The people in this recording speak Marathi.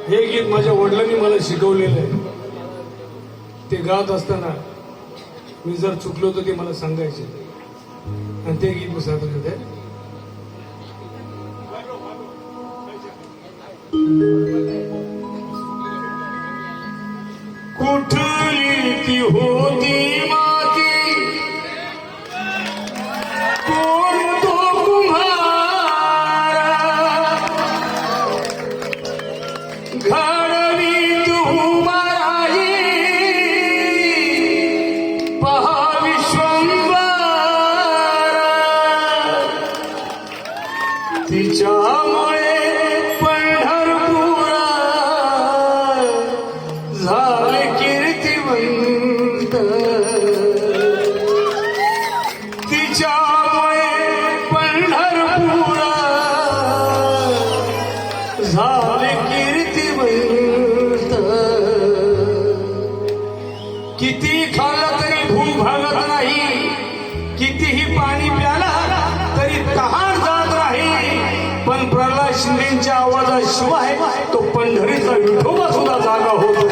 हे गीत माझ्या वडिलांनी मला शिकवलेलं आहे. ते गात असताना मी जर चुकलो तर ते मला सांगायचे आणि ते गीत मी सादर करते. कुठली ती होती माती, कोण तो कुम्हार, घडवी तू माराई पहा विश्वंभर. तिच्यामुळे झाले कीर्तिवंत, तिच्यामुळे पंढरपुरात झाले कीर्तिवंत. किती खाल्लं तरी भूक भागत नाही, कितीही पाणी प्याला तरी तहान जात नाही. पण प्रल्हाद शिंदेच्या आवाजाशिवाय तो पंढरीचा विठोबा सुद्धा जागा होतो.